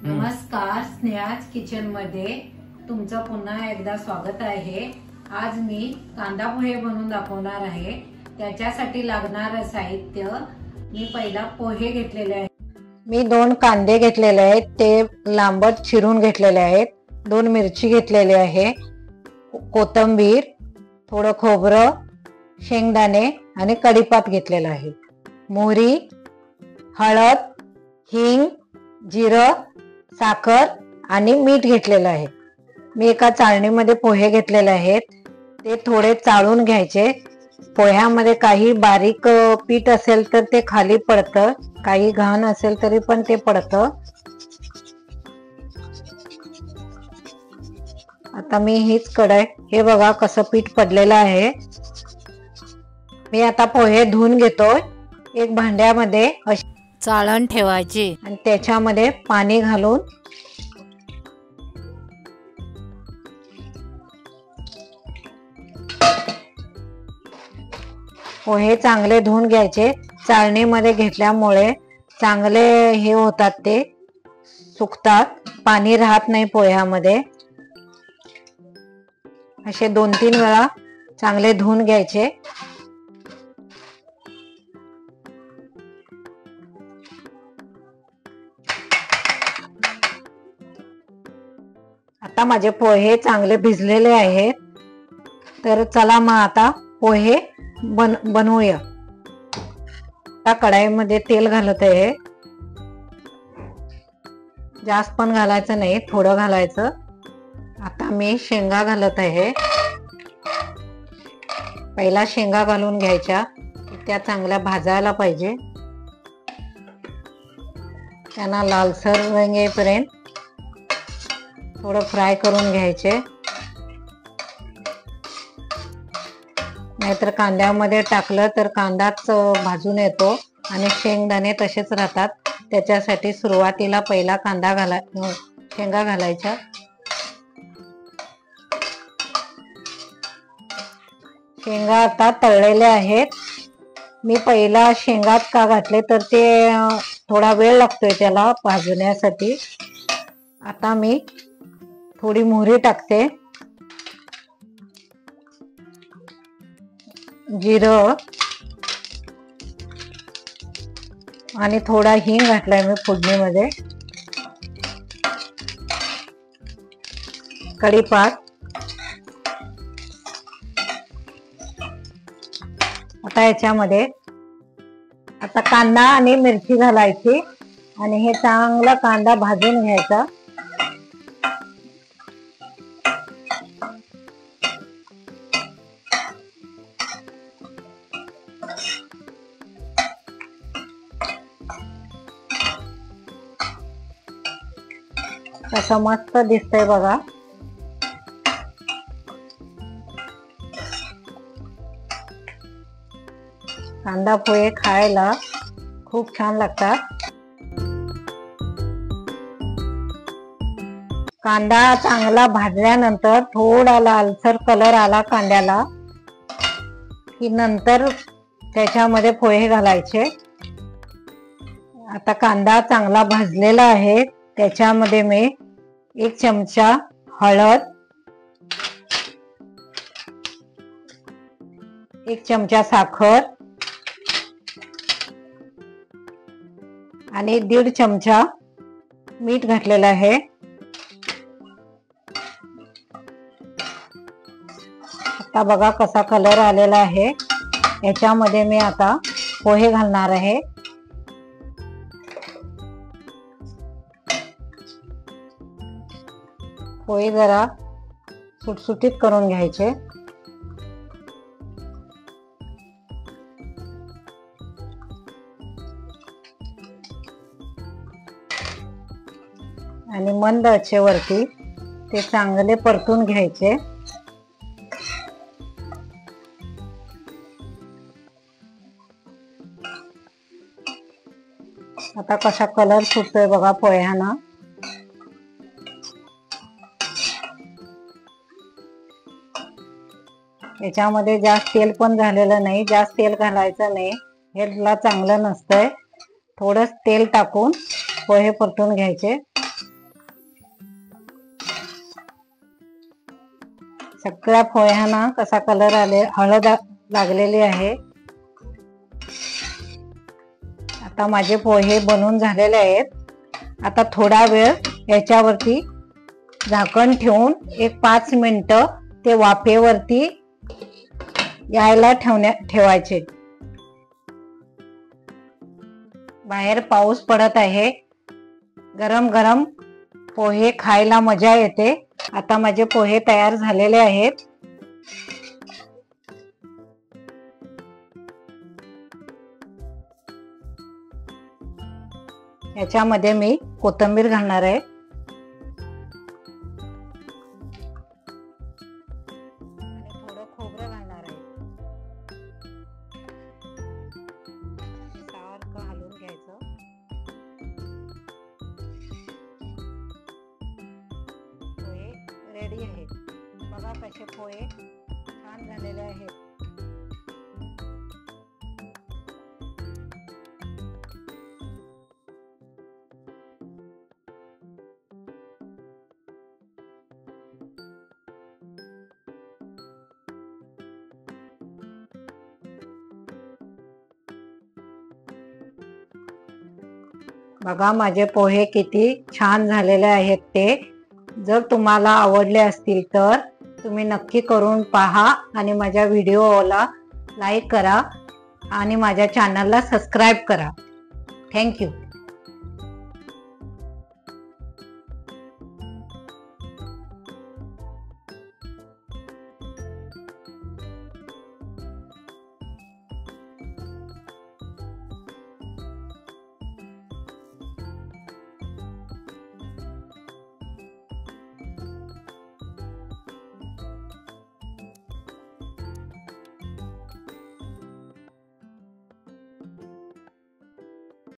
नमस्कार, स्नेहाज किचन मध्ये तुमचं पुन्हा एकदा स्वागत आहे। आज मी कांदा पोहे बनवून दाखवणार आहे। त्याच्यासाठी लागणारे साहित्य मी पहिला पोहे घेतलेले आहेत। मी 2 कांदे घेतलेले आहेत, ते लांबट चिरून घेतलेले आहेत। 2 मिरची घेतलेली आहे, कोथिंबीर, थोडं खोबरं, शेंगदाणे आणि कढीपात घेतलेला आहे। मोहरी, हळद, हिंग, जिरं, साखर आणि मीठ घेतलेलं आहे। मी एका चाळणीमध्ये पोहे घेतलेले आहेत, ते थोडे चाळून घ्यायचे। पोह्यामध्ये काही बारीक पीठ असेल तर ते खाली पडतं, काही घाण असेल तरी पण ते पडतं। आता मी हीच कढई, हे बघा कसं पीठ पडलेलं आहे। मी आता पोहे धुवून घेतोय। एक भांड्यामध्ये चाळण ठेवायची आणि त्याच्यामध्ये पाणी घालून पोहे चांगले धुवून घ्यायचे। चाळणीमध्ये घेतल्यामुळे चांगले हे होतात, ते सुकतात, पाणी राहत नाही पोह्यामध्ये। असे 2-3 वेळा चांगले धुवून घ्यायचे। आता माझे पोहे चांगले भिजलेले आहेत, तर चला मग आता पोहे बनवूया। आता कढईमध्ये तेल घालत आहे, जास्त पण घालायचं नाही, थोडं घालायचं। आता मी शेंगा घालत आहे। पहिला शेंगा घालून घ्यायच्या, त्या चांगल्या भाजायला पाहिजे, त्यांना लालसर रंग येईपर्यंत थोडं फ्राय करून घ्यायचे, नाहीतर कांद्यामध्ये टाकलं तर कांदाच भाजून येतो आणि शेंगदाणे तसेच राहतात। त्याच्यासाठी सुरुवातीला पहिला शेंगा घालायच्या। शेंगा आता तळलेल्या आहेत। मी पहिला शेंगात का घातले तर ते थोडा वेळ लागतोय त्याला भाजण्यासाठी। आता मी थोडी मोहरी टाकते, जिरं आणि थोडा हिंग घातलाय मी फोडणीमध्ये, कढीपात, आता याच्यामध्ये आता कांदा आणि मिरची घालायची आणि हे चांगला कांदा भाजून घ्यायचा। असं मस्त दिसतंय बघा। कांदा पोहे खायला खूप छान लागतात। कांदा चांगला भाजल्यानंतर थोडा लालसर कलर आला कांद्याला की नंतर त्याच्यामध्ये पोहे घालायचे। आता कांदा चांगला भाजलेला आहे, त्याच्यामध्ये मी 1 चमचा हळद, 1 चमचा साखर आणि 1.5 चमचा मीठ घातलेलं आहे। आता बघा कसा कलर आलेला आहे। याच्यामध्ये मी आता पोहे घालणार आहे। पोहे जरा सुटसुटीत करून घ्यायचे। आणि मंद आचेवरती ते चांगले परतून घ्यायचे। आता कसा कलर सुटतोय बघा पोह्यांना। याच्यामध्ये जास्त तेल पण झालेलं नाही, जास्त तेल घालायचं नाही, हेल्थला चांगलं नसतंय। थोडंच तेल टाकून पोहे परतून घ्यायचे। सगळ्या पोह्यांना कसा कलर आले, हळद लागलेली आहे। आता माझे पोहे बनून झालेले आहेत। आता थोडा वेळ याच्यावरती झाकण ठेवून एक 5 मिनिटं ते वाफेवरती यायला ठेवायचे। बाहेर पाऊस पडत आहे। गरम गरम पोहे खायला मजा येते। आता माझे पोहे तयार झालेले आहेत। याच्यामध्ये मी कोथिंबीर घालणार आहे आणि थोडं खोबरं घालणार आहे। सारखं हलवून घ्यायचं। पोहे रेडी आहेत। बघा कसे पोहे छान झालेले आहेत। बघा माझे पोहे किती छान झालेले आहेत ते। जर तुम्हाला आवडले असतील तर तुम्ही नक्की करून पहा आणि माझ्या व्हिडिओला लाईक करा आणि माझ्या चॅनलला सबस्क्राईब करा। थँक्यू।